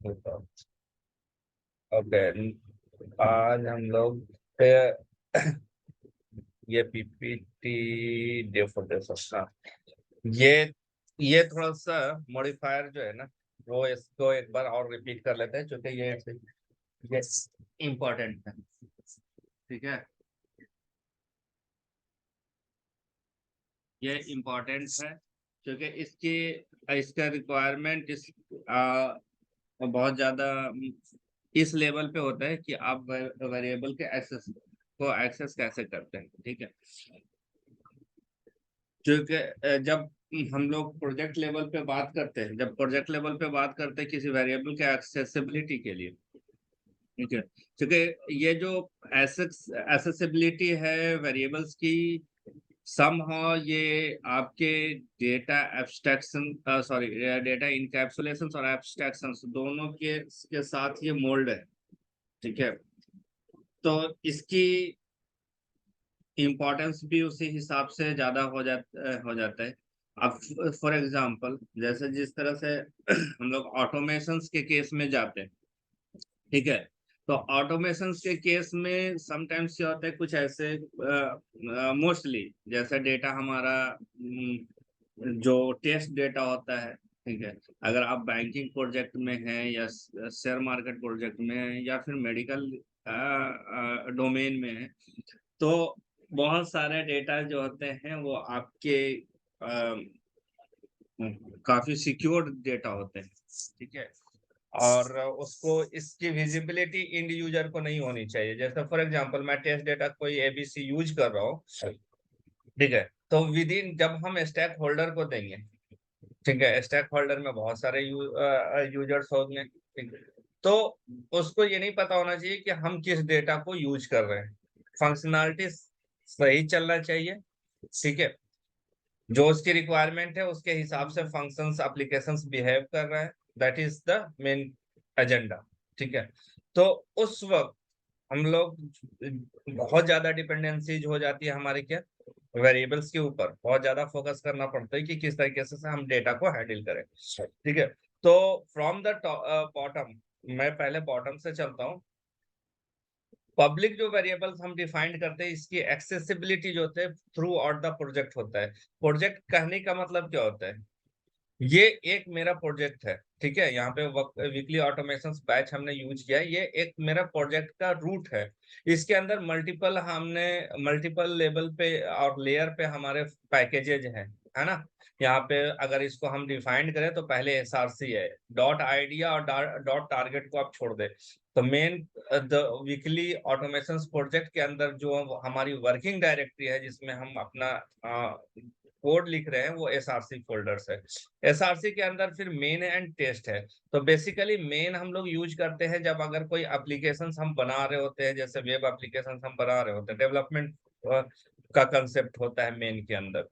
Okay, आज हम लोग पे- ये पीपीटी डेफोडेशन, ये ये थोड़ा सा मॉडिफायर जो है ना, वो इसको एक बार और रिपीट कर लेते हैं क्योंकि ये इम्पोर्टेंट है। ठीक है, ये इम्पोर्टेंट है क्योंकि इसकी इसका रिक्वायरमेंट बहुत ज्यादा इस लेवल पे होता है कि आप वेरिएबल के एक्सेस को एक्सेस कैसे करते हैं। ठीक है, क्योंकि जब हम लोग प्रोजेक्ट लेवल पे बात करते हैं, जब प्रोजेक्ट लेवल पे बात करते हैं किसी वेरिएबल के एक्सेसिबिलिटी के लिए, ठीक है, क्योंकि ये जो एक्सेसिबिलिटी है वेरिएबल्स की, somehow ये आपके data abstraction, sorry, data encapsulation और एब्स्ट्रैक्शन दोनों के साथ ये मोल्ड है। ठीक है, तो इसकी इम्पोर्टेंस भी उसी हिसाब से ज्यादा हो जाता है। अब फॉर एग्जांपल, जैसे जिस तरह से हम लोग ऑटोमेशंस के केस में जाते हैं, ठीक है, तो ऑटोमेशंस के केस में समटाइम्स क्या होता है, कुछ ऐसे मोस्टली जैसे डेटा हमारा जो टेस्ट डेटा होता है, ठीक है, अगर आप बैंकिंग प्रोजेक्ट में हैं या शेयर मार्केट प्रोजेक्ट में हैं या फिर मेडिकल डोमेन में है, तो बहुत सारे डेटा जो होते हैं वो आपके काफी सिक्योर डेटा होते हैं। ठीक है, और उसको इसकी विजिबिलिटी इंड यूजर को नहीं होनी चाहिए। जैसे फॉर एग्जांपल मैं टेस्ट डेटा कोई एबीसी यूज कर रहा हूँ, ठीक है, तो विद इन जब हम स्टैक होल्डर को देंगे, ठीक है, स्टैक होल्डर में बहुत सारे यूजर्स होंगे, ठीक है, तो उसको ये नहीं पता होना चाहिए कि हम किस डेटा को यूज कर रहे हैं। फंक्शनैलिटी सही चलना चाहिए, ठीक है, जो उसकी रिक्वायरमेंट है उसके हिसाब से फंक्शंस एप्लीकेशंस बिहेव कर रहा है, that is the main agenda. ठीक है, तो उस वक्त हम लोग बहुत ज्यादा डिपेंडेंसीज हो जाती है हमारे क्या वेरिएबल्स के ऊपर, बहुत ज्यादा फोकस करना पड़ता है कि किस तरीके से हम डेटा को हैंडल करें। ठीक है, तो फ्रॉम द बॉटम, मैं पहले बॉटम से चलता हूँ। पब्लिक जो वेरिएबल्स हम डिफाइंड करते हैं, इसकी एक्सेसिबिलिटी जो होते हैं थ्रू आउट द प्रोजेक्ट होता है। प्रोजेक्ट कहने का मतलब क्या होता है, ये एक मेरा प्रोजेक्ट है, ठीक है, यहाँ पे वीकली ऑटोमेशन बैच हमने यूज किया है, ये एक मेरा प्रोजेक्ट का रूट है। इसके अंदर मल्टीपल लेवल पे और लेयर पे हमारे पैकेजेज हैं, है ना। यहाँ पे अगर इसको हम डिफाइंड करें तो पहले एसआरसी है, डॉट आइडिया और डॉट टारगेट को आप छोड़ दे, तो main the weekly automation project के अंदर जो हमारी वर्किंग डायरेक्टरी है जिसमें हम अपना कोड लिख रहे हैं, वो एसआरसी फोल्डर्स है। एसआरसी के अंदर फिर मेन एंड टेस्ट है। तो बेसिकली मेन हम लोग यूज करते हैं जब अगर कोई एप्लीकेशन हम बना रहे होते हैं, जैसे वेब एप्लीकेशन हम बना रहे होते हैं, डेवलपमेंट का कंसेप्ट होता है मेन के अंदर।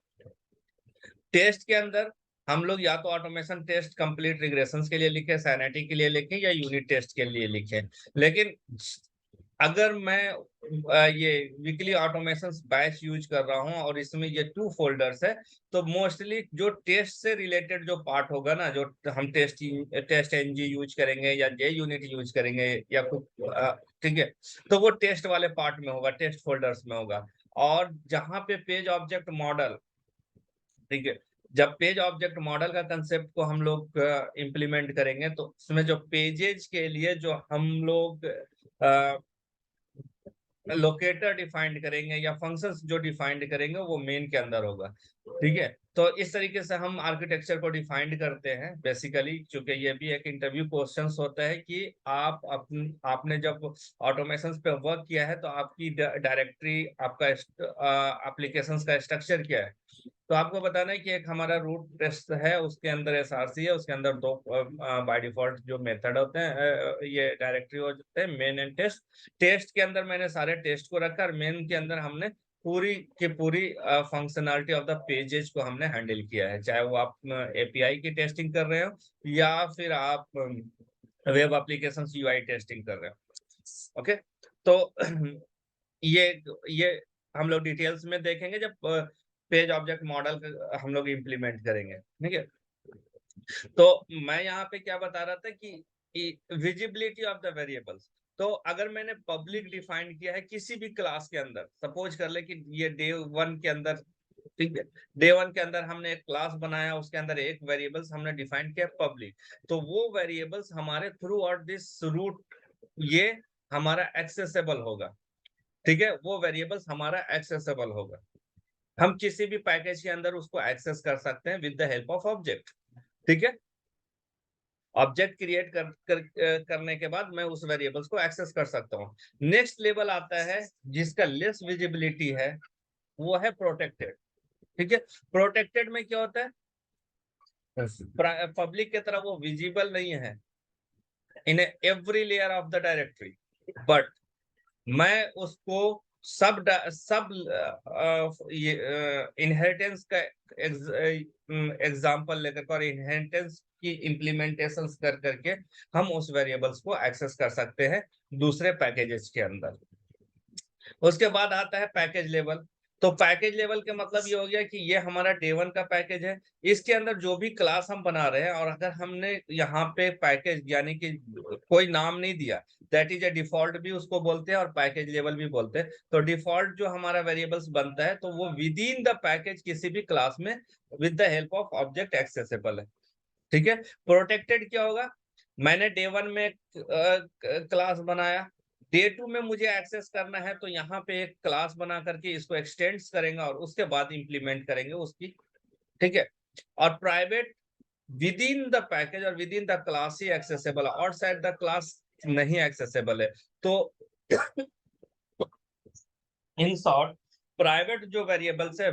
टेस्ट के अंदर हम लोग या तो ऑटोमेशन टेस्ट कंप्लीट रिग्रेशंस के लिए लिखे, सैनिटी के लिए लिखे, या यूनिट टेस्ट के लिए लिखे। लेकिन अगर मैं ये वीकली ऑटोमेशन बैच यूज कर रहा हूं और इसमें ये 2 फोल्डर्स है, तो मोस्टली जो टेस्ट से रिलेटेड जो पार्ट होगा ना, जो हम टेस्ट एनजी यूज करेंगे या जे यूनिट यूज करेंगे या कुछ, ठीक है, तो वो टेस्ट वाले पार्ट में होगा, टेस्ट फोल्डर्स में होगा। और जहां पे पेज ऑब्जेक्ट मॉडल, ठीक है, जब पेज ऑब्जेक्ट मॉडल का कंसेप्ट को हम लोग इम्प्लीमेंट करेंगे, तो उसमें जो पेजेज के लिए जो हम लोग लोकेटर डिफाइंड करेंगे या फंक्शंस जो डिफाइंड करेंगे, वो मेन के अंदर होगा। ठीक है, तो इस तरीके से हम आर्किटेक्चर को डिफाइंड करते हैं बेसिकली, क्योंकि ये भी एक इंटरव्यू क्वेश्चंस होता है कि आपने जब ऑटोमेशन पे वर्क किया है तो आपकी डायरेक्टरी, आपका एप्लीकेशंस का स्ट्रक्चर क्या है। तो आपको बताना है कि एक हमारा रूट टेस्ट है, उसके अंदर एसआरसी है, उसके अंदर दो बाय डिफॉल्ट जो मेथड होते हैं, ये डायरेक्टरी होते हैं, मेन एंड टेस्ट। टेस्ट के अंदर मैंने सारे टेस्ट को रखा और मेन के अंदर हमने पूरी की पूरी फंक्शनलिटी ऑफ द पेजेस को हमने हैंडल किया है, चाहे वो आप एपीआई की टेस्टिंग कर रहे हो या फिर आप वेब एप्लीकेशन यूआई टेस्टिंग कर रहे हो। ओके, तो ये ये हम लोग डिटेल्स में देखेंगे जब पेज ऑब्जेक्ट मॉडल हम लोग इम्प्लीमेंट करेंगे। ठीक है, तो मैं यहाँ पे क्या बता रहा था कि विजिबिलिटी ऑफ द वेरिएबल्स, तो अगर मैंने पब्लिक डिफाइन किया है किसी भी क्लास के अंदर, सपोज कर ले कि ये डे वन के अंदर, ठीक है, डे वन के अंदर हमने एक क्लास बनाया, उसके अंदर एक वेरिएबल्स हमने डिफाइन किया पब्लिक, तो वो वेरिएबल्स हमारे थ्रू आउट दिस रूट ये हमारा एक्सेसिबल होगा, ठीक है, वो वेरिएबल्स हमारा एक्सेसिबल होगा, हम किसी भी पैकेज के अंदर उसको एक्सेस कर सकते हैं with the help of object, ठीक है। ऑब्जेक्ट क्रिएट करने के बाद मैं उस वेरिएबल्स को एक्सेस कर सकता हूँ। नेक्स्ट लेवल आता है जिसका लेस विजिबिलिटी है, वो है प्रोटेक्टेड, ठीक है। प्रोटेक्टेड में क्या होता है, पब्लिक की तरह वो विजिबल नहीं है in every layer of the directory, but मैं उसको सब सब ये इनहेरिटेंस का एग्जांपल लेकर और इनहेरिटेंस की इम्प्लीमेंटेशन कर करके हम उस वेरिएबल्स को एक्सेस कर सकते हैं दूसरे पैकेजेस के अंदर। उसके बाद आता है पैकेज लेवल, तो पैकेज लेवल के मतलब ये हो गया कि ये हमारा डे वन का पैकेज है, इसके अंदर जो भी क्लास हम बना रहे हैं, और अगर हमने यहाँ पे पैकेज यानी कि कोई नाम नहीं दिया, दैट इज ए डिफॉल्ट भी उसको बोलते हैं और पैकेज लेवल भी बोलते हैं। तो डिफॉल्ट जो हमारा वेरिएबल्स बनता है तो वो विद इन द पैकेज किसी भी क्लास में with the help of object accessible है, ठीक है। प्रोटेक्टेड क्या होगा, मैंने डे वन में क्लास बनाया, डे टू में मुझे एक्सेस करना है तो यहाँ पे एक क्लास बना करके इसको एक्सटेंड्स करेंगे और उसके बाद इंप्लीमेंट करेंगे उसकी, ठीक है। और private within the package और विद इन द क्लास ही एक्सेसिबल है, और साइड द क्लास नहीं एक्सेसिबल है। तो इन शॉर्ट प्राइवेट जो वेरिएबल्स है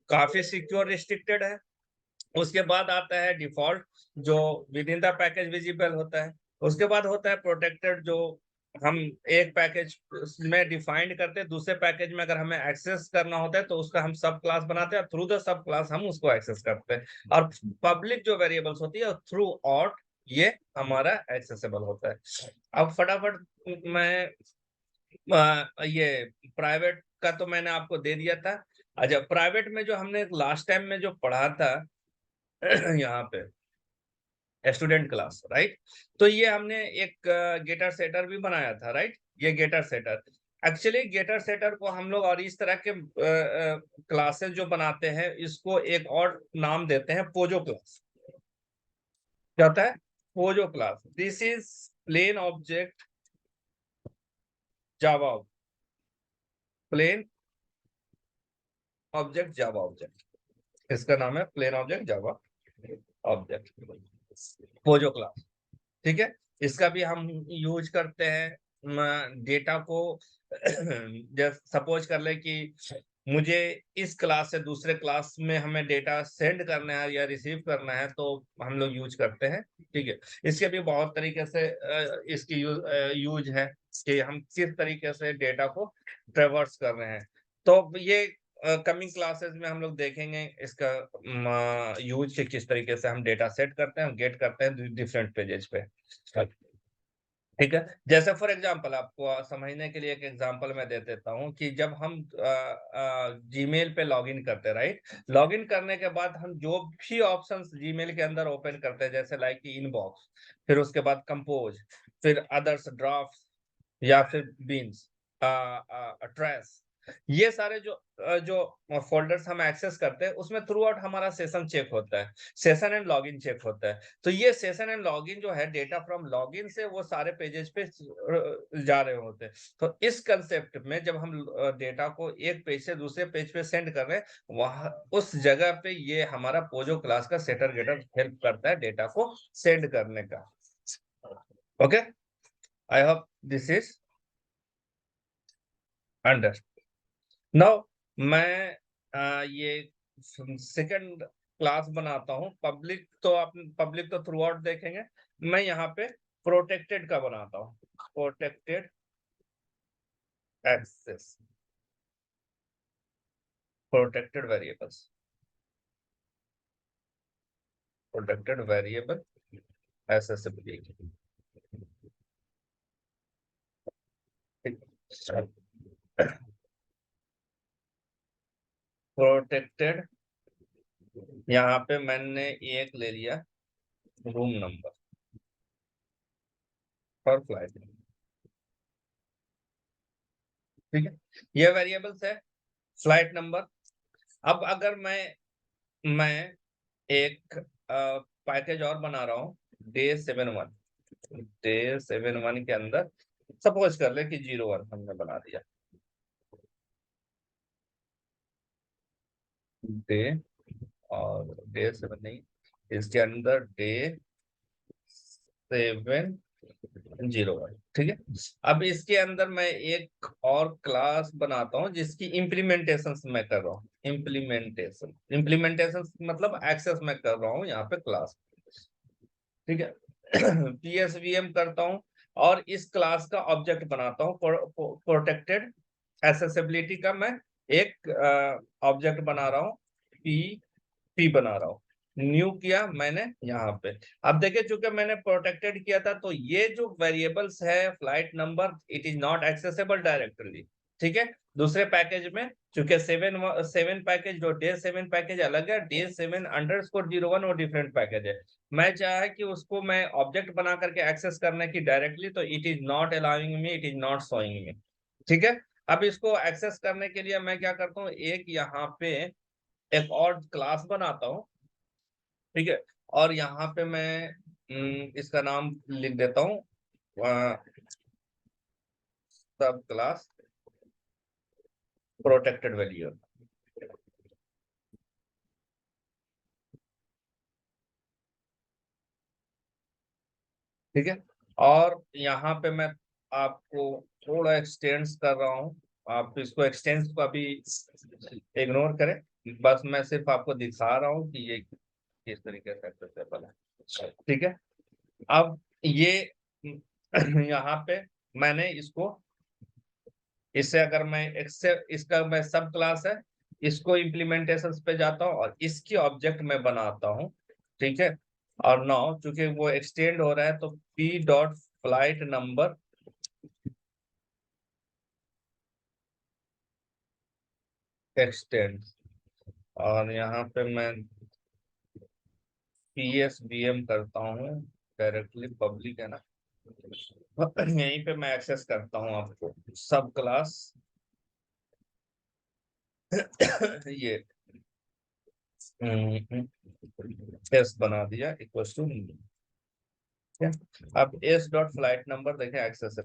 काफी सिक्योर रिस्ट्रिक्टेड है। उसके बाद आता है डिफॉल्ट जो with in the package visible होता है। उसके बाद होता है प्रोटेक्टेड जो हम एक पैकेज में डिफाइंड करते हैं, दूसरे पैकेज में अगर हमें एक्सेस करना होता है तो उसका हम सब क्लास बनाते हैं, थ्रू द सब क्लास हम उसको एक्सेस करते हैं। और पब्लिक जो वेरिएबल्स होती है थ्रू आउट ये हमारा एक्सेसिबल होता है। अब फटाफट मैं ये प्राइवेट का तो मैंने आपको दे दिया था। अच्छा, प्राइवेट में जो हमने लास्ट टाइम में जो पढ़ा था यहाँ पे स्टूडेंट क्लास, राइट, तो ये हमने एक गेटर सेटर भी बनाया था, राइट। ये getter setter, actually getter setter को हम लोग और इस तरह के क्लासेस जो बनाते हैं इसको एक और नाम देते हैं पोजो क्लास। क्या होता है POJO class, this is plain object Java, plain object Java object, इसका नाम है plain object Java object, POJO class, ठीक है। इसका भी हम यूज करते हैं डेटा को जब सपोज कर ले कि मुझे इस क्लास से दूसरे क्लास में हमें डेटा सेंड करना है या रिसीव करना है तो हम लोग यूज करते हैं, ठीक है। इसके भी बहुत तरीके से इसकी यूज है कि हम किस तरीके से डेटा को ट्रेवर्स कर रहे हैं। तो ये कमिंग क्लासेस में हम लोग देखेंगे इसका यूज के किस तरीके से हम डेटा सेट करते हैं, गेट करते हैं डिफरेंट पेजेस पे, ठीक है। जैसे फॉर एग्जांपल आपको समझने के लिए एक एग्जांपल मैं दे देता हूँ कि जब हम जीमेल पे लॉगिन करते हैं, राइट, लॉगिन करने के बाद हम जो भी ऑप्शंस जीमेल के अंदर ओपन करते हैं जैसे लाइक इनबॉक्स, फिर उसके बाद कंपोज, फिर अदर्स ड्राफ्ट या फिर बीन्स, ट्रेस, ये सारे जो फोल्डर्स हम एक्सेस करते हैं उसमें थ्रू आउट हमारा सेशन चेक होता है, सेशन एंड लॉगिन चेक होता है। तो ये सेशन एंड लॉगिन जो है डेटा फ्रॉम लॉगिन से वो सारे पेजेस पे जा रहे होते हैं। तो इस कंसेप्ट में जब हम डेटा को एक पेज से दूसरे पेज पे सेंड कर रहे हैं वहां उस जगह पे ये हमारा पोजो क्लास का सेटर गेटर हेल्प करता है डेटा को सेंड करने का। Okay, I hope this is under. Now मैं ये सेकंड क्लास बनाता हूँ पब्लिक, तो आप पब्लिक तो थ्रू आउट देखेंगे, मैं यहाँ पे प्रोटेक्टेड का बनाता हूँ, protected access, protected variables, protected variable accessibility, protected, यहाँ पे मैंने एक ले लिया रूम नंबर, फॉर फ्लाइट। ठीक है, ये वेरिएबल्स है फ्लाइट नंबर। अब अगर मैं एक पैकेज और बना रहा हूँ डे 7 1, डे 7 1 के अंदर सपोज कर ले कि 0 1 हमने बना दिया, डे, और डे 7 नहीं, इसके अंदर डे 7 0 1। ठीक है, अब इसके अंदर मैं एक और क्लास बनाता हूँ जिसकी इम्प्लीमेंटेशन मैं कर रहा हूँ। इम्प्लीमेंटेशन मतलब एक्सेस मैं कर रहा हूँ यहाँ पे क्लास। ठीक है, पीएसवीएम करता हूँ और इस क्लास का ऑब्जेक्ट बनाता हूँ। प्रोटेक्टेड एसेसिबिलिटी का मैं एक ऑब्जेक्ट बना रहा हूँ, पी बना रहा हूँ। न्यू किया मैंने यहाँ पे। अब देखिए, चूंकि मैंने प्रोटेक्टेड किया था तो ये जो वेरिएबल्स है flight number, it is not accessible directly. ठीक है, दूसरे पैकेज में चूंकि 7 पैकेज, जो डे 7 पैकेज अलग है, डे 7_01 वो डिफरेंट पैकेज है। मैं चाहे कि उसको मैं ऑब्जेक्ट बना करके एक्सेस करने की डायरेक्टली, तो it is not allowing me, it is not showing me. ठीक है, अब इसको एक्सेस करने के लिए मैं क्या करता हूँ, एक यहाँ पे एक और क्लास बनाता हूँ। ठीक है, और यहाँ पे मैं इसका नाम लिख देता हूँ सब क्लास प्रोटेक्टेड वैल्यू। ठीक है, और यहाँ पे मैं आपको थोड़ा एक्सटेंड्स कर रहा हूँ, आप इसको एक्सटेंस को अभी इग्नोर करें, बस मैं सिर्फ आपको दिखा रहा हूँ कि ये किस तरीके से एक्सेसिबल है। ठीक है, अब ये यहाँ पे मैंने इसको, इससे अगर मैं इसका मैं सब क्लास है, इसको इम्प्लीमेंटेशन पे जाता हूँ और इसकी ऑब्जेक्ट में बनाता हूँ। ठीक है, और नाउ चूंकि वो एक्सटेंड हो रहा है तो P dot flight number extend, और यहाँ पे मैं PSVM करता हूँ, डायरेक्टली पब्लिक है ना, यहीं पे मैं एक्सेस करता हूँ आपको सब क्लास ये एस बना दिया इक्वल टू। अब एस डॉट फ्लाइट नंबर देखें एक्सेस है।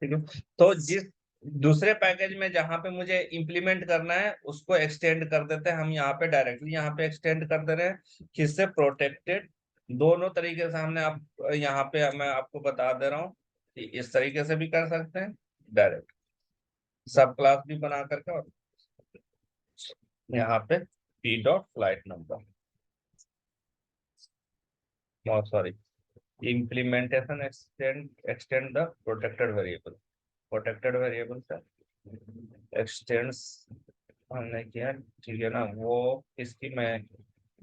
ठीक है, तो जिस दूसरे पैकेज में जहां पे मुझे इंप्लीमेंट करना है उसको एक्सटेंड कर देते हैं हम, यहाँ पे डायरेक्टली यहाँ पे एक्सटेंड कर दे रहे हैं, किससे, प्रोटेक्टेड। दोनों तरीके से हमने आप यहाँ पे मैं आपको बता दे रहा हूँ कि इस तरीके से भी कर सकते हैं, डायरेक्ट सब क्लास भी बना करके, और यहाँ पे P dot flight number, sorry, implementation extend the protected variable, protected variable का extends हमने किया। ठीक है ना, वो इसकी मैं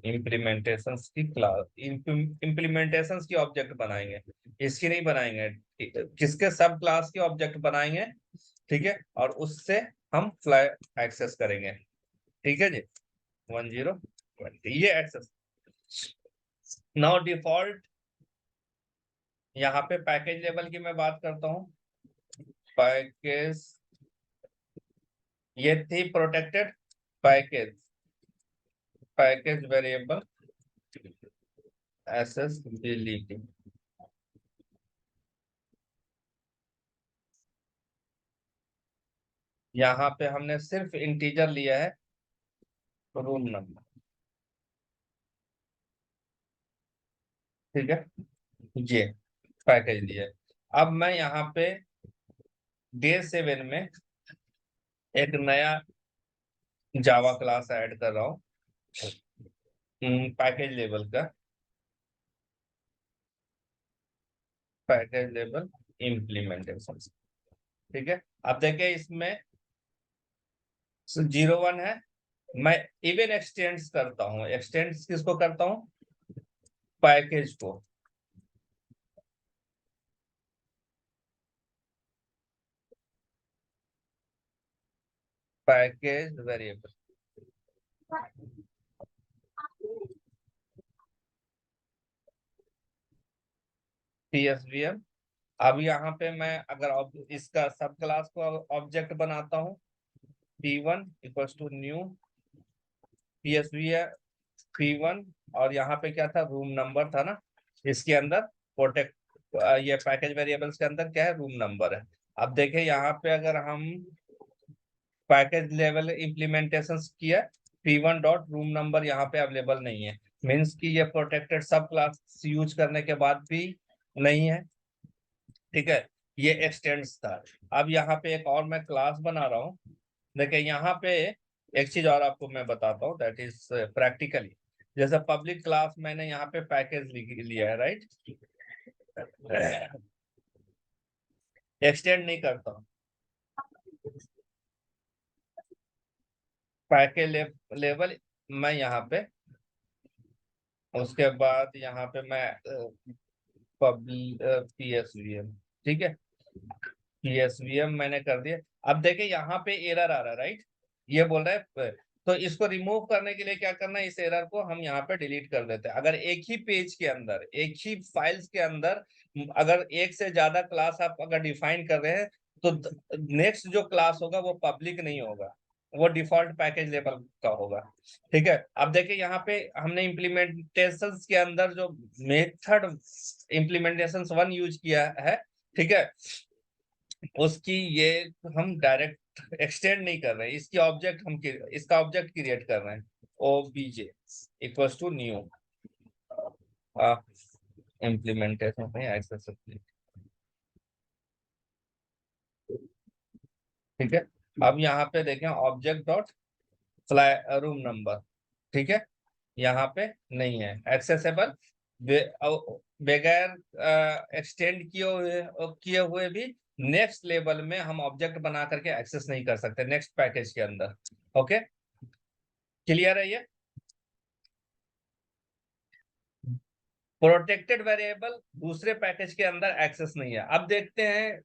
इम्प्लीमेंटेशंस की क्लास, इम्प्लीमेंटेशंस की ऑब्जेक्ट बनाएंगे, इसकी नहीं बनाएंगे, किसके सब क्लास की ऑब्जेक्ट बनाएंगे। ठीक है, और उससे हम फ्लाई एक्सेस करेंगे। ठीक है जी, 1020 ये एक्सेस। नाउ डिफॉल्ट यहाँ पे पैकेज लेवल की मैं बात करता हूँ। पैकेज, ये थी protected package, package variable accessibility. यहाँ पे हमने सिर्फ इंटीजर लिया है, रूम नंबर। ठीक है, ये पैकेज लिया है। अब मैं यहाँ पे डे 7 में एक नया जावा क्लास ऐड कर रहा हूँ, पैकेज लेवल का, पैकेज लेवल इम्प्लीमेंटेशन। ठीक है, अब देखिए इसमें 0 1 है, मैं इवन एक्सटेंड्स करता हूँ। एक्सटेंड्स किसको करता हूँ, पैकेज को। Package variable, PSVM। अब यहाँ पे मैं अगर इसका सब क्लास को ऑब्जेक्ट बनाता हूँ, P1 equals to new PSVM P1, और यहाँ पे क्या था, रूम नंबर था ना, इसके अंदर प्रोटेक्ट, ये पैकेज वेरिएबल्स के अंदर क्या है, रूम नंबर है। अब देखें यहाँ पे अगर हम पैकेज लेवल इम्प्लीमेंटेशन किया, P1 डॉट रूम नंबर यहाँ पे अवेलेबल नहीं है, मीन्स कि ये प्रोटेक्टेड सब क्लास यूज करने के बाद भी नहीं है। ठीक है, ये एक्सटेंड्स था। अब यहाँ पे एक और मैं क्लास बना रहा हूँ। देखिए यहाँ पे एक चीज और आपको मैं बताता हूँ, दैट इज प्रैक्टिकली। जैसे पब्लिक क्लास मैंने यहाँ पे पैकेज लिया है, राइट, एक्सटेंड नहीं करता हूँ पैकेज लेवल मैं यहाँ पे, उसके बाद यहाँ पे मैं पब्लिक PSVM, ठीक है, PSVM मैंने कर दिया। अब देखिए यहाँ पे एरर आ रहा है, राइट, ये बोल रहा है, तो इसको रिमूव करने के लिए क्या करना है, इस एरर को हम यहाँ पे डिलीट कर देते हैं। अगर एक ही पेज के अंदर, एक ही फाइल्स के अंदर अगर एक से ज्यादा क्लास आप अगर डिफाइन कर रहे हैं, तो नेक्स्ट जो क्लास होगा वो पब्लिक नहीं होगा, वो डिफॉल्ट पैकेज लेवल का होगा। ठीक है, अब देखिए यहाँ पे हमने इम्प्लीमेंटेशन के अंदर जो मेथड इम्प्लीमेंटेशन 1 यूज किया है, ठीक है, उसकी ये हम डायरेक्ट एक्सटेंड नहीं कर रहे हैं, इसकी ऑब्जेक्ट हम इसका ऑब्जेक्ट क्रिएट कर रहे हैं, OBJ equals to new implementation में एक्सेसिबिलिटी। ठीक है, अब यहाँ पे देखें object dot fly room number, ठीक है, यहाँ पे नहीं है एक्सेसिबल, बगैर एक्सटेंड किए हुए भी नेक्स्ट लेवल में हम ऑब्जेक्ट बना करके एक्सेस नहीं कर सकते नेक्स्ट पैकेज के अंदर। ओके, क्लियर है ये। प्रोटेक्टेड वेरिएबल दूसरे पैकेज के अंदर एक्सेस नहीं है। अब देखते हैं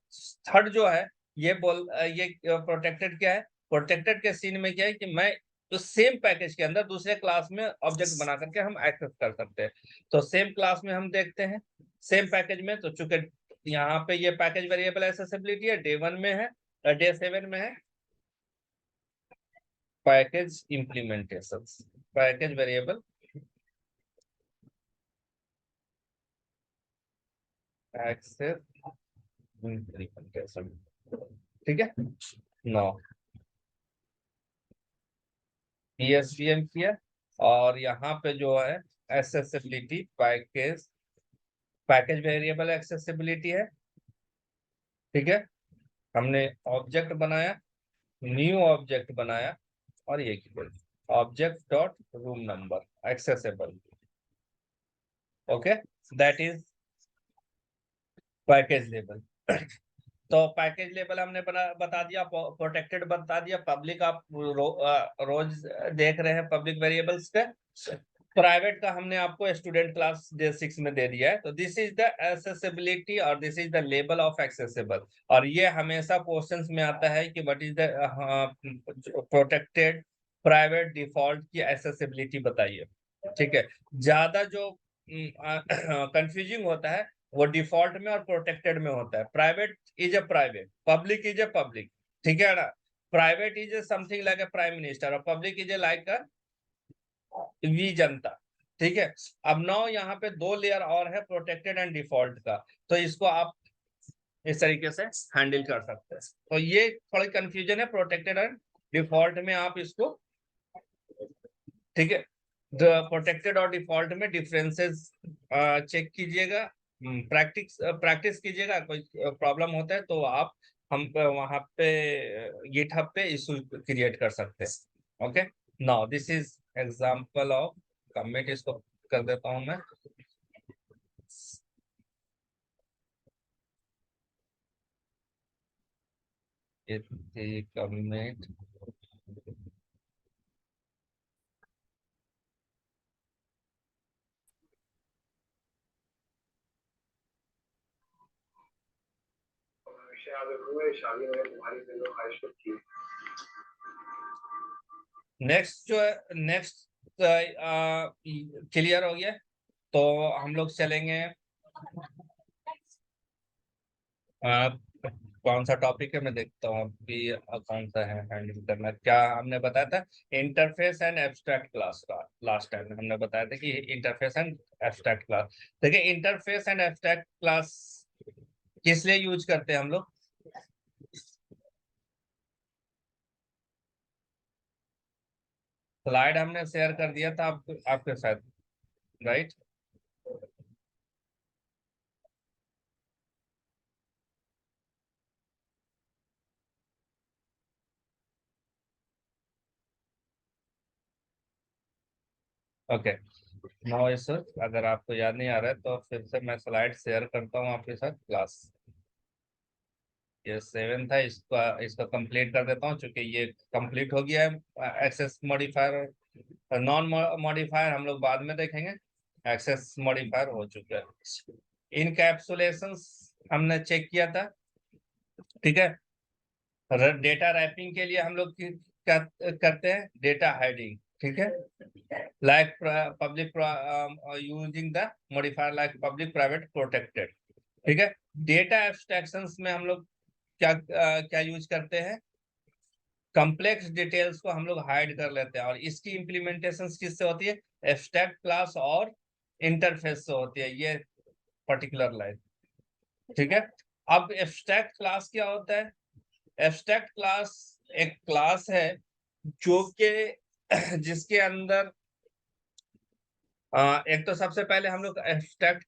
थर्ड जो है, ये प्रोटेक्टेड क्या है, प्रोटेक्टेड के सीन में क्या है कि मैं तो सेम पैकेज के अंदर दूसरे क्लास में ऑब्जेक्ट बना करके हम एक्सेस कर सकते हैं। तो सेम क्लास में हम देखते हैं, सेम पैकेज में, तो चूंकि यहाँ पे ये पैकेज वेरिएबल एक्सेसिबिलिटी है, डे 1 में है, डे 7 में है package implementation, package variable access implementation. ठीक है, नो PSVM किया, और यहाँ पे जो है accessibility package, package variable accessibility है। ठीक है, हमने ऑब्जेक्ट बनाया, न्यू ऑब्जेक्ट बनाया, और ये object dot room number accessible. Okay, that is package level. तो पैकेज लेवल हमने बता दिया, प्रोटेक्टेड बता दिया, पब्लिक आप रोज देख रहे हैं पब्लिक वेरिएबल्स का। प्राइवेट का हमने आपको स्टूडेंट क्लास डे 6 में दे दिया है। तो दिस इज द एक्सेसिबिलिटी और this is the level of accessible. और ये हमेशा क्वेश्चंस में आता है कि what is the protected private default की एक्सेसिबिलिटी बताइए। ठीक है, ज्यादा जो कंफ्यूजिंग होता है वो डिफॉल्ट में और प्रोटेक्टेड में होता है। Private is a private, public is a public, ठीक है ना, private is a something like a prime minister और public is a like we जनता। ठीक है, अब नाउ यहाँ पे 2 लेयर और है, प्रोटेक्टेड एंड डिफॉल्ट का, तो इसको आप इस तरीके से हैंडल कर सकते हैं। तो ये थोड़ी कंफ्यूजन है प्रोटेक्टेड एंड डिफॉल्ट में, आप इसको, ठीक है, प्रोटेक्टेड और डिफॉल्ट में डिफरेंसेस चेक कीजिएगा, प्रैक्टिस कीजिएगा। कोई प्रॉब्लम होता है तो आप हम वहां पे गिटहब पे इशू क्रिएट कर सकते हैं। Okay, now this is example of commit, इसको कर देता हूं मैं। कमिट, नेक्स्ट जो है, नेक्स्ट क्लियर हो गया, तो हम लोग चलेंगे आप कौन सा टॉपिक है मैं देखता हूँ अभी, कौन सा है हैंडल करना, क्या हमने बताया था? इंटरफेस एंड एब्स्ट्रैक्ट क्लास का लास्ट टाइम हमने बताया था कि इंटरफेस एंड एब्स्ट्रैक्ट क्लास। देखिए इंटरफेस एंड एब्स्ट्रैक्ट क्लास किस लिए यूज करते हैं हम लोग? स्लाइड हमने शेयर कर दिया था आपके साथ, राइट? Okay, no issue. अगर आपको याद नहीं आ रहा है तो फिर से मैं स्लाइड शेयर करता हूँ आपके साथ क्लास। ये 7 था, इसका कंप्लीट कर देता हूँ क्योंकि ये कंप्लीट हो गया है। एक्सेस मॉडिफायर, नॉन मॉडिफायर हम लोग बाद में देखेंगे। एक्सेस मॉडिफायर हो चुका है। इनकैप्सुलेशंस हमने चेक किया था, ठीक है। डेटा रैपिंग के लिए हम लोग क्या करते हैं? डेटा हाइडिंग, ठीक है। Like public using the modifier like public private protected, ठीक है। डेटा एब्स्ट्रैक्शंस में हम लोग क्या यूज करते हैं? कॉम्प्लेक्स डिटेल्स को हम लोग हाइड कर लेते हैं, और इसकी इम्प्लीमेंटेशन किससे होती है? एब्स्ट्रैक्ट क्लास और इंटरफेस से होती है, ये पर्टिकुलर लाइन, ठीक है। अब एब्स्ट्रैक्ट क्लास क्या होता है? एब्स्ट्रैक्ट क्लास एक क्लास है जो कि जिसके अंदर एक तो सबसे पहले हम लोग एब्स्ट्रैक्ट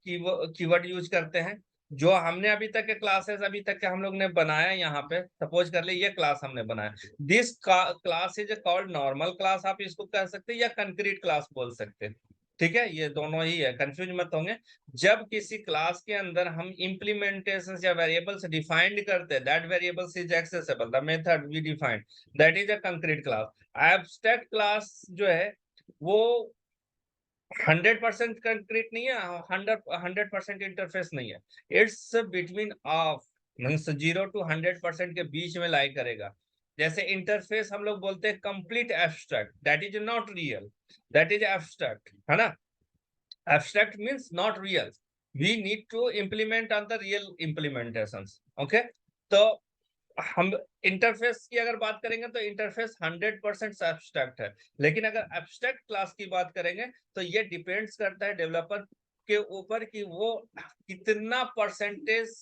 कीवर्ड यूज करते हैं। जो हमने अभी तक के क्लासेस अभी तक के हम लोग ने बनाया, यहाँ पे सपोज कर ले ये क्लास हमने बनाया। This class is called normal class, आप इसको कह सकते हैं, या कंक्रीट क्लास बोल सकते हैं, ठीक है। ये दोनों ही है, कंफ्यूज मत होंगे। जब किसी क्लास के अंदर हम इम्प्लीमेंटेशन या वेरिएबल्स डिफाइंड करते हैं, that variables is accessible, the method we defined, that is a concrete class. Abstract class जो है वो 100% कंक्रीट नहीं है, 100% इंटरफेस नहीं है। It's between of, means 0 to 100% के बीच में लाई करेगा। जैसे इंटरफेस हम लोग बोलते हैं complete abstract, that is not real, that is abstract, है ना। Abstract means not real, we need to implement on the real implementations, okay. तो हम इंटरफेस की अगर बात करेंगे तो इंटरफेस 100% एब्स्ट्रैक्ट है। लेकिन अगर एब्स्ट्रैक्ट क्लास की बात करेंगे तो ये डिपेंड्स करता है डेवलपर के ऊपर कि वो कितना परसेंटेज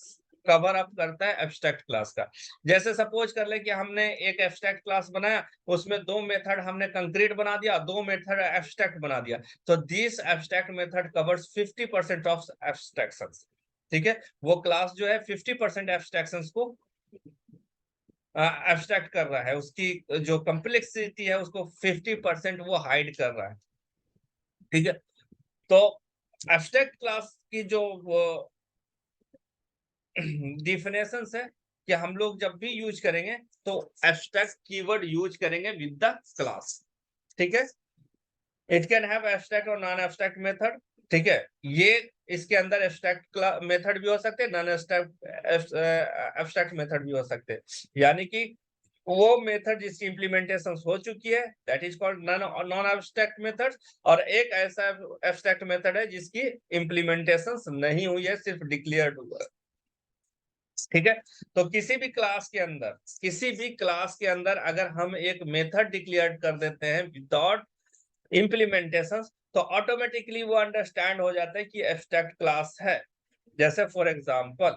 कवर अप करता है एब्स्ट्रैक्ट क्लास का। जैसे सपोज कर ले कि हमने एक एब्स्ट्रैक्ट क्लास बनाया, उसमें 2 मेथड हमने कंक्रीट बना दिया, 2 मेथड एब्स्ट्रैक्ट बना दिया, तो this abstract method covers 50% of abstractions, ठीक है। वो क्लास जो है 50% एब्स्ट्रैक्शंस को एब्स्ट्रैक्ट कर रहा है, उसकी जो कॉम्प्लेक्सिटी है उसको 50% वो हाइड कर रहा है, ठीक है। तो एब्स्ट्रैक्ट क्लास की जो डिफिनेशन है कि हम लोग जब भी यूज करेंगे तो एब्स्ट्रैक्ट कीवर्ड यूज करेंगे विद द क्लास, ठीक है। इट कैन हैव एब्स्ट्रैक्ट और नॉन एब्स्ट्रैक्ट मेथड, ठीक है। ये इसके अंदर एब्स्ट्रैक्ट मेथड भी हो सकते हैं, नॉन एब्स्ट्रैक्ट मेथड भी हो सकते हैं। यानी कि वो मेथड जिसकी इम्प्लीमेंटेशन हो चुकी है, that is called non abstract method. और एक ऐसा एब्स्ट्रैक्ट मेथड है जिसकी इम्प्लीमेंटेशन नहीं हुई है, सिर्फ डिक्लेयर्ड हुआ है, ठीक है। तो किसी भी क्लास के अंदर अगर हम एक मेथड डिक्लेयर कर देते हैं विदाउट इम्प्लीमेंटेशन, तो ऑटोमेटिकली वो अंडरस्टैंड हो जाता है कि एब्स्ट्रैक्ट क्लास है। जैसे फॉर एग्जांपल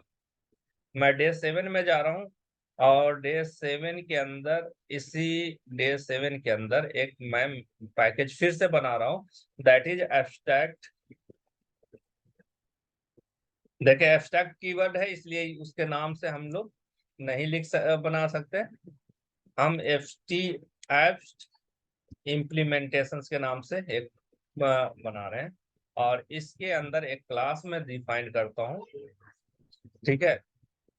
मैं डे 7 में जा रहा हूँ, और डे 7 के अंदर, इसी डे 7 के अंदर एक मैं पैकेज फिर से बना रहा हूँ, दैट इज एब्स्ट्रैक्ट। देखिए एब्स्ट्रैक्ट कीवर्ड है इसलिए उसके नाम से हम लोग नहीं बना सकते। हम एब्स्ट इम्प्लीमेंटेशन के नाम से एक बना रहे हैं, और इसके अंदर एक क्लास में डिफाइन करता हूँ, ठीक है।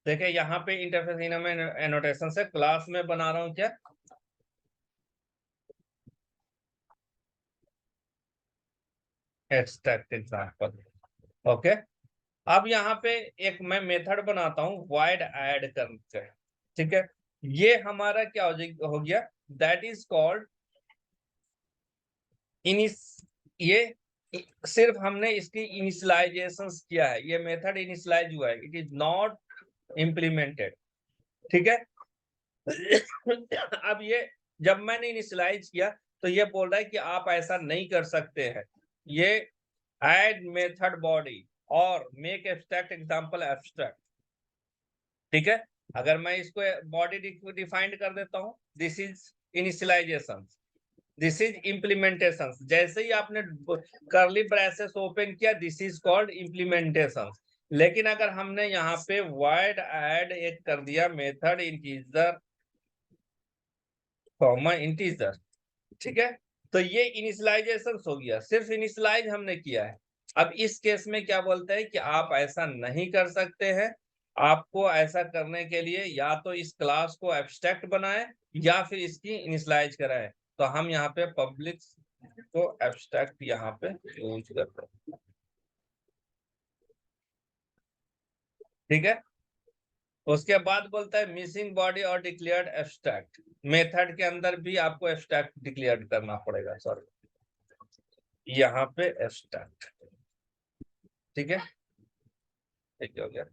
देखिए यहाँ पे इंटरफेस एनोटेशन से क्लास में बना रहा हूँ क्या? Extract example, okay. अब यहाँ पे एक मैं मेथड बनाता हूँ void ऐड करके, ठीक है। ये हमारा क्या हो गया? दैट इज कॉल्ड इनिस, ये सिर्फ हमने इसकी इनिशियलाइजेशन किया है, ये मेथड इनिशियलाइज हुआ है, इट इज नॉट इम्प्लीमेंटेड, ठीक है। अब ये जब मैंने इनिशियलाइज किया तो ये बोल रहा है कि आप ऐसा नहीं कर सकते हैं। ये ऐड मेथड बॉडी और मेक एब्स्ट्रैक्ट एग्जांपल एब्स्ट्रैक्ट, ठीक है। अगर मैं इसको बॉडी डिफाइंड कर देता हूं, this is initialization, this is implementation. जैसे ही आपने कर्ली ब्रेसेस ओपन किया, दिस इज कॉल्ड इम्प्लीमेंटेशन। लेकिन अगर हमने यहाँ पे वाइड ऐड एक कर दिया मेथड इंटीजर कॉमा इंटीजर, ठीक है, तो ये इनिशियलाइजेशन हो गया, सिर्फ इनिशियलाइज हमने किया है। अब इस केस में क्या बोलते हैं कि आप ऐसा नहीं कर सकते हैं। आपको ऐसा करने के लिए या तो इस क्लास को एब्स्ट्रैक्ट बनाए या फिर इसकी इनिशियलाइज कराए। तो हम यहाँ पे पब्लिक को एब्स्ट्रैक्ट यहाँ पे यूज करते हैं, ठीक है। उसके बाद बोलता है मिसिंग बॉडी और डिक्लेयर्ड एब्स्ट्रैक्ट। मेथड के अंदर भी आपको एब्स्ट्रैक्ट डिक्लेयर करना पड़ेगा, सॉरी, यहाँ पे एब्स्ट्रैक्ट, ठीक है, ठीक हो गया।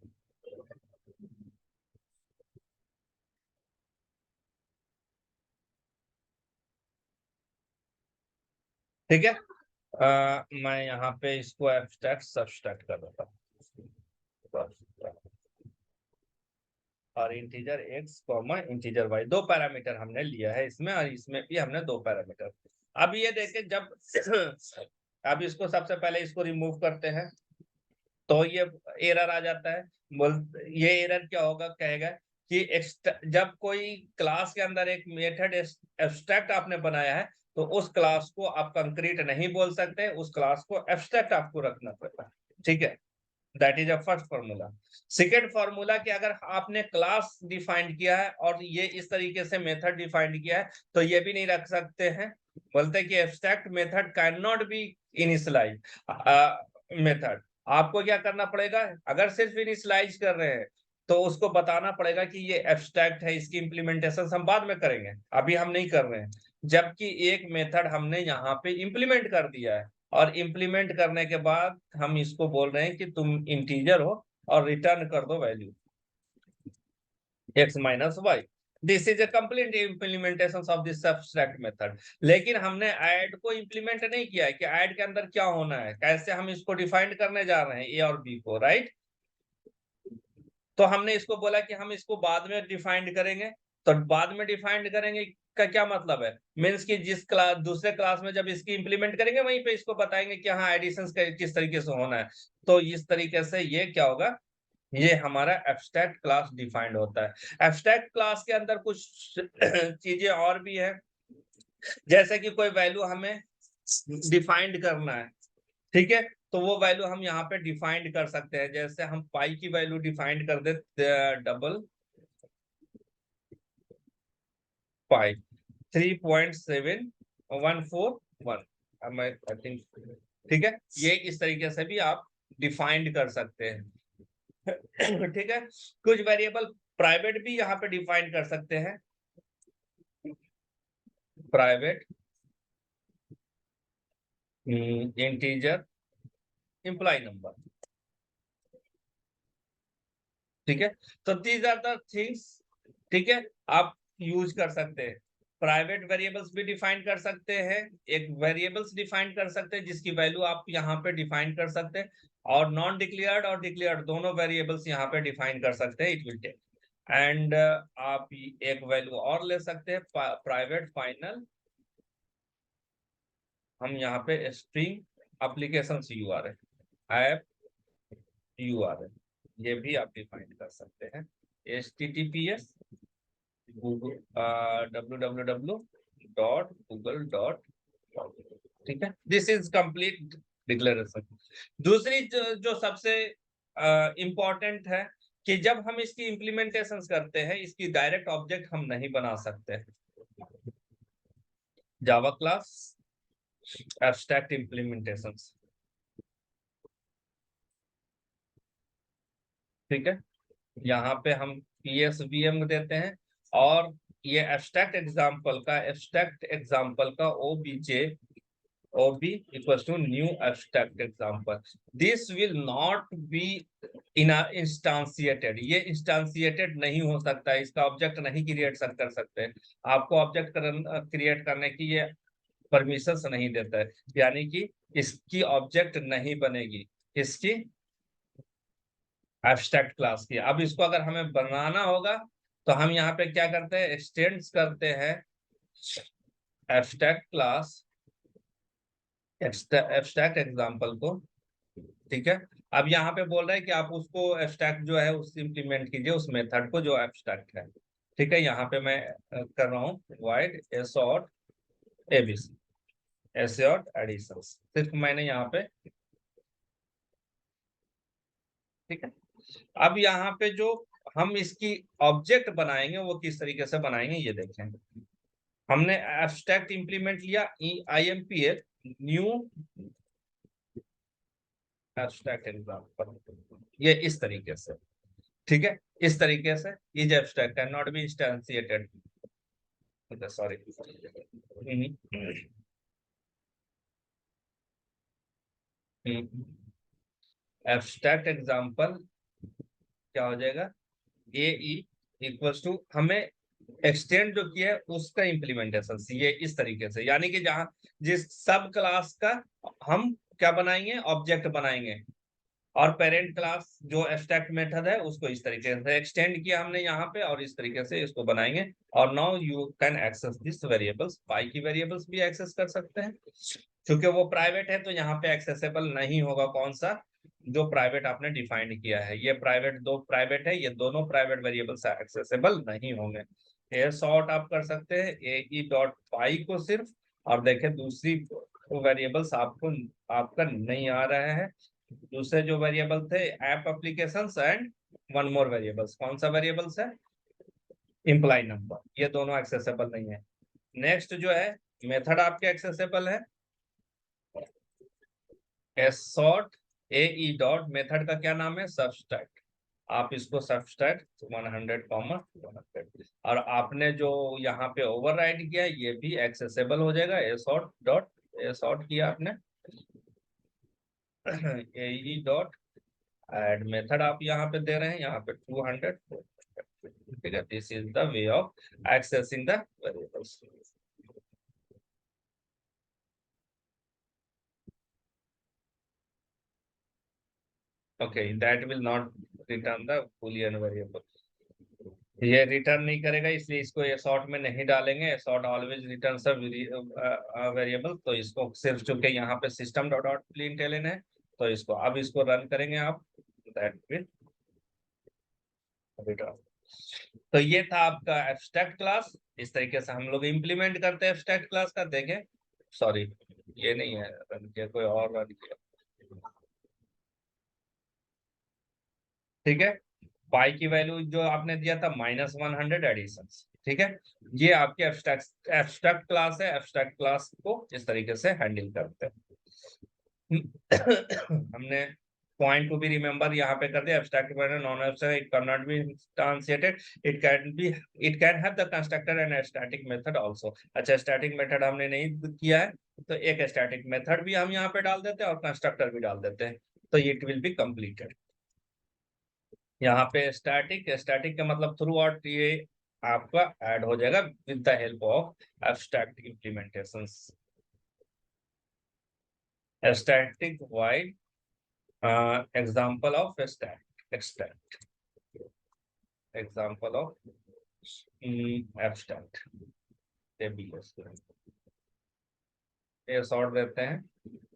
ठीक है, मैं यहाँ पे इसको एब्स्ट्रैक्ट सब्सट्रैक्ट कर देता हूँ, और integer x comma integer y, दो पैरामीटर हमने लिया है इसमें, और इसमें भी हमने दो पैरामीटर। अब ये देखें, जब अब इसको सबसे पहले इसको रिमूव करते हैं तो ये एरर आ जाता है। ये एरर क्या होगा, कहेगा कि जब कोई क्लास के अंदर एक मेथड एब्स्ट्रैक्ट आपने बनाया है तो उस क्लास को आप कंक्रीट नहीं बोल सकते, उस क्लास को एब्स्ट्रैक्ट आपको रखना पड़ता है, ठीक है। That is a first formula. Second formula कि अगर आपने क्लास डिफाइंड किया है और ये इस तरीके से मेथड डिफाइंड किया है तो ये भी नहीं रख सकते हैं। बोलते हैं कि abstract method can not be initialize method. आपको क्या करना पड़ेगा, अगर सिर्फ इनिशियलाइज कर रहे हैं तो उसको बताना पड़ेगा कि ये एब्स्ट्रैक्ट है, इसकी इंप्लीमेंटेशन हम बाद में करेंगे, अभी हम नहीं कर रहे हैं। जबकि एक मेथड हमने यहाँ पे इंप्लीमेंट कर दिया है, और इंप्लीमेंट करने के बाद हम इसको बोल रहे हैं कि तुम इंटीजर हो और रिटर्न कर दो value x minus y. This is a complete implementation of this abstract method. लेकिन हमने ऐड को इंप्लीमेंट नहीं किया है कि ऐड के अंदर क्या होना है, कैसे हम इसको डिफाइन करने जा रहे हैं ए और बी को, राइट। तो हमने इसको बोला कि हम इसको बाद में डिफाइंड करेंगे। तो बाद में डिफाइंड करेंगे का क्या मतलब है, मीन्स कि जिस क्लास दूसरे क्लास में जब इसकी इंप्लीमेंट करेंगे वहीं पे इसको बताएंगे कि हाँ एडिशन किस तरीके से होना है। तो इस तरीके से ये क्या होगा, ये हमारा एब्स्ट्रैक्ट क्लास डिफाइंड होता है। एब्स्ट्रैक्ट क्लास के अंदर कुछ चीजें और भी है, जैसे कि कोई वैल्यू हमें डिफाइंड करना है, ठीक है, तो वो वैल्यू हम यहाँ पे डिफाइंड कर सकते हैं। जैसे हम पाई की वैल्यू डिफाइंड कर दे डबल पाई 3.7141, आई थिंक, ठीक है, ये इस तरीके से भी आप डिफाइंड कर सकते हैं। ठीक है, कुछ वेरिएबल प्राइवेट भी यहाँ पे डिफाइन कर सकते हैं, प्राइवेट इंटीजर इंप्लाई नंबर, ठीक है। तो दीज आर द थिंग्स, ठीक है, आप यूज कर सकते हैं। प्राइवेट वेरिएबल्स भी डिफाइन कर सकते हैं, एक वेरिएबल्स डिफाइन कर सकते हैं जिसकी वैल्यू आप यहाँ पे डिफाइन कर सकते हैं, और नॉन डिक्लेयर्ड और डिक्लेयर्ड दोनों वेरिएबल्स यहाँ पे डिफाइन कर सकते हैं, इट विल टेक। एंड आप एक वैल्यू और ले सकते हैं, प्राइवेट फाइनल, हम यहाँ पे string application URL app URL, ये भी आप डिफाइन कर सकते हैं। HTTPS www.google.com, ठीक है, दिस इज कंप्लीट डिक्लेरेशन। दूसरी जो सबसे इंपॉर्टेंट है कि जब हम इसकी इंप्लीमेंटेशन करते हैं, इसकी डायरेक्ट ऑब्जेक्ट हम नहीं बना सकते। जावा क्लास एब्स्ट्रैक्ट इम्प्लीमेंटेशन, ठीक है, यहाँ पे हम PSVM देते हैं, और ये एब्स्ट्रैक्ट एग्जाम्पल का OB equals to new abstract example. This will not be इंस्टांसिएटेड, ये इंस्टांसिएटेड नहीं हो सकता, इसका ऑब्जेक्ट नहीं क्रिएट कर सकते, आपको ऑब्जेक्ट क्रिएट करने की ये परमिशन नहीं देता है, यानी कि इसकी ऑब्जेक्ट नहीं बनेगी, इसकी एब्स्ट्रैक्ट क्लास की। अब इसको अगर हमें बनाना होगा तो हम यहाँ पे क्या करते हैं, एक्सटेंड्स करते हैं एब्स्ट्रैक्ट क्लास, एब्स्ट्रैक्ट एग्जांपल को, ठीक है। अब यहाँ पे बोल रहा है कि आप उसको एब्स्ट्रैक्ट जो है उस इम्प्लीमेंट कीजिए उस मेथड को जो एब्स्ट्रैक्ट है, ठीक है। यहाँ पे मैं कर रहा हूँ वाइड एसॉर्ट एबीसी, एसॉर्ट एडिशन, सिर्फ मैंने यहाँ पे, ठीक है। अब यहाँ पे जो हम इसकी ऑब्जेक्ट बनाएंगे वो किस तरीके से बनाएंगे ये देखें। हमने एब्स्ट्रैक्ट इंप्लीमेंट लिया, IMPL न्यू एब्स्ट्रैक्ट एग्जांपल, ये इस तरीके से, ठीक है। इस तरीके से is abstract can not be instantiated, sorry, abstract example क्या हो जाएगा, ए इक्वल्स टू, हमें एक्सटेंड जो किया है उसका इम्प्लीमेंटेशन ये इस तरीके से, यानी कि जहां जिस सब क्लास का हम क्या बनाएंगे, ऑब्जेक्ट बनाएंगे, और पेरेंट क्लास जो एब्स्ट्रैक्ट मेथड है उसको इस तरीके से एक्सटेंड किया हमने यहाँ पे, और इस तरीके से इसको बनाएंगे। और now you can access this variables, pi की वेरिएबल्स भी एक्सेस कर सकते हैं, क्योंकि वो प्राइवेट है तो यहाँ पे एक्सेसिबल नहीं होगा, कौन सा, जो प्राइवेट आपने डिफाइंड किया है, ये प्राइवेट, दो प्राइवेट है, ये दोनों प्राइवेट वेरिएबल्स एक्सेसिबल नहीं होंगे। ये सॉर्ट आप कर सकते हैं ए ई डॉट पाई को सिर्फ, और देखें दूसरी वेरिएबल्स आपको आपका नहीं आ रहा है, दूसरे जो वेरिएबल थे app applications and one more variables, कौन सा वेरिएबल्स है, इम्प्लाई नंबर, ये दोनों एक्सेसिबल नहीं है। नेक्स्ट जो है मेथड आपके एक्सेसिबल है, सॉर्ट ए ई डॉट, मेथड का क्या नाम है, सबस्ट्रैक्ट, आप इसको सबस्ट्रैक्ट 100 कॉमा 100, और आपने जो यहाँ पे ओवरराइड किया ये भी एक्सेसिबल हो जाएगा, a sort dot, a sort किया आपने ए ई डॉट एड, मेथड आप यहाँ पे दे रहे हैं यहाँ पे 200, ठीक है। This is the way of accessing the variables. Okay, that will not return the Boolean variable, ये रिटर्न नहीं करेगा, इसलिए इसको ये शॉर्ट में नहीं डालेंगे, शॉर्ट ऑलवेज रिटर्न सब वेरिएबल, तो इसको सिर्फ चूंकि यहाँ पे सिस्टम डॉट डॉट प्रिंटलन है, तो इसको अब इसको रन करेंगे आप, दैट विल रिटर्न। तो ये था आपका एब्स्ट्रैक्ट क्लास, इस तरीके से हम लोग इम्प्लीमेंट करते हैं एब्स्ट्रैक्ट क्लास का। देखें, सॉरी ये नहीं है रन किया, कोई और रन किया, ठीक है। पाई की वैल्यू जो आपने दिया था -100 एडिशन, ठीक है। ये आपके एब्स्ट्रैक्ट एब्स्ट्रैक्ट क्लास है, एब्स्ट्रैक्ट क्लास को इस तरीके से हैंडल करते हैं। हमने पॉइंट टू बी रिमेंबर यहाँ पे कर दिया, abstract non abstract, it can not be instantiated, it can have the constructor and static method also. अच्छा, स्टैटिक मेथड हमने नहीं किया है, तो एक स्टैटिक मेथड भी हम यहाँ पे डाल देते हैं और कंस्ट्रक्टर भी डाल देते हैं, तो इट विल बी कंप्लीटेड। यहाँ पे स्टैटिक, स्टैटिक का मतलब थ्रू आउट ये आपका ऐड हो जाएगा with the help of abstract implementations, static wide example of static extract, example of abstract ABS, ये शॉर्ट देते हैं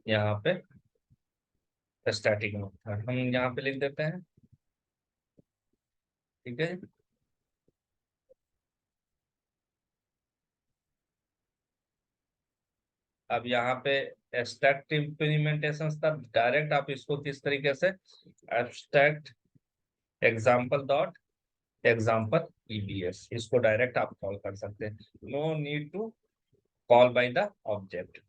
यहाँ पे स्टैटिक मेथड, हम यहाँ पे लिख देते हैं, ठीक है। अब यहाँ पे एब्स्ट्रैक्ट इम्प्लीमेंटेशन था, डायरेक्ट आप इसको किस तरीके से, abstract example dot example EBS, इसको डायरेक्ट आप कॉल कर सकते हैं, no need to call by the object,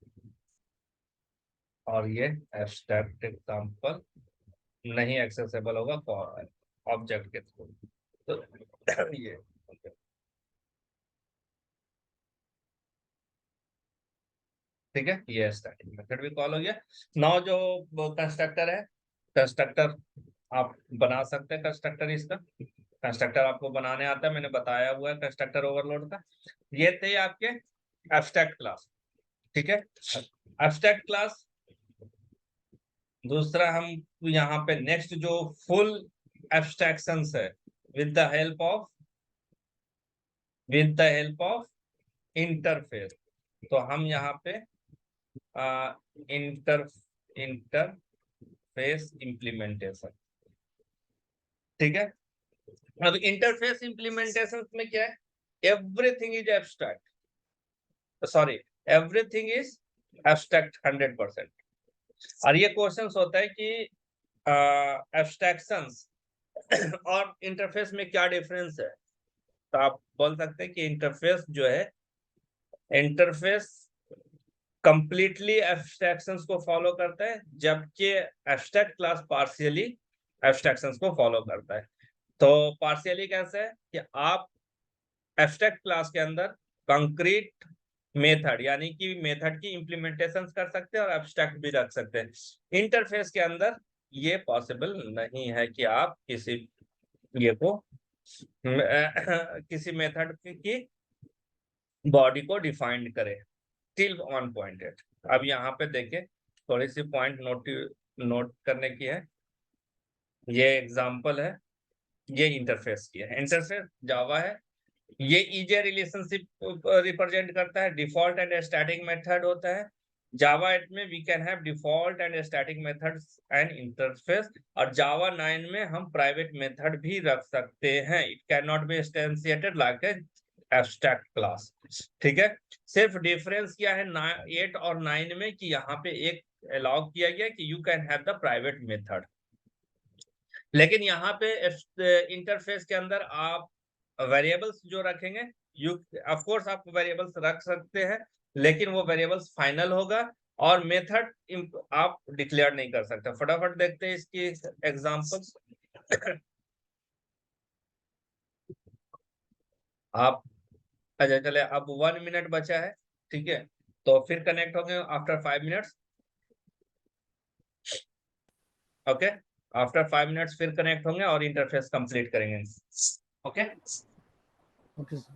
और ये एब्स्ट्रैक्ट एग्जाम्पल नहीं एक्सेसिबल होगा ऑब्जेक्ट के थ्रू, तो ये ठीक है, ये स्टैटिक मेथड भी कॉल हो गया। नाउ जो कंस्ट्रक्टर है, कंस्ट्रक्टर आप बना सकते हैं कंस्ट्रक्टर। इसका कंस्ट्रक्टर आपको बनाने आता है, मैंने बताया हुआ है कंस्ट्रक्टर ओवरलोड का। ये थे आपके एब्स्ट्रैक्ट क्लास, ठीक है। Abstract class. दूसरा हम यहाँ पे नेक्स्ट जो फुल एब्स्ट्रैक्शंस है with the help of interface. तो हम यहाँ पे इंटरफेस इंप्लीमेंटेशन, ठीक है। अब इंटरफेस इंप्लीमेंटेशन में क्या है, everything is abstract, sorry everything is abstract 100%। और ये क्वेश्चन होता है कि एब्स्ट्रैक्शंस और इंटरफेस में क्या डिफरेंस है। तो आप बोल सकते हैं कि इंटरफेस जो है, इंटरफेस कंप्लीटली एब्स्ट्रैक्शंस को फॉलो करता है, जबकि एब्स्ट्रैक्ट क्लास पार्शियली एब्स्ट्रैक्शंस को फॉलो करता है। तो पार्शियली कैसे है कि आप एब्स्ट्रैक्ट क्लास के अंदर कंक्रीट मेथड यानी कि मेथड की इंप्लीमेंटेशन कर सकते हैं और एब्स्ट्रैक्ट भी रख सकते हैं। इंटरफेस के अंदर ये पॉसिबल नहीं है कि आप किसी ये को किसी मेथड की बॉडी को डिफाइंड करें टिल वन पॉइंटेड। अब यहाँ पे देखें, थोड़ी सी पॉइंट नोट करने की है। ये एग्जांपल है, ये इंटरफेस की है। इंटरफेस जावा है, ये ईजे रिलेशनशिप रिप्रेजेंट करता है। डिफॉल्ट एंड स्टैटिक मेथड होता है जावा 8 में। We can have default and static methods and interface. और जावा 9 में हम प्राइवेट मेथड भी रख सकते हैं। It can not be instantiated like a abstract class, ठीक है। सिर्फ डिफरेंस क्या है 8 और 9 में कि यहाँ पे एक अलाउ किया गया कि you can have the private method, लेकिन यहाँ पे इंटरफेस के अंदर आप वेरिएबल्स जो रखेंगे, यू ऑफ कोर्स आप वेरिएबल्स रख सकते हैं, लेकिन वो वेरिएबल्स फाइनल होगा और मेथड आप डिक्लेयर नहीं कर सकते। फटाफट देखते हैं इसकी एग्जांपल्स। आप अच्छा चले, अब 1 मिनट बचा है, ठीक है। तो फिर कनेक्ट होंगे after 5 minutes, okay. After 5 minutes फिर कनेक्ट होंगे और इंटरफेस कंप्लीट करेंगे, ओके। Okay sir.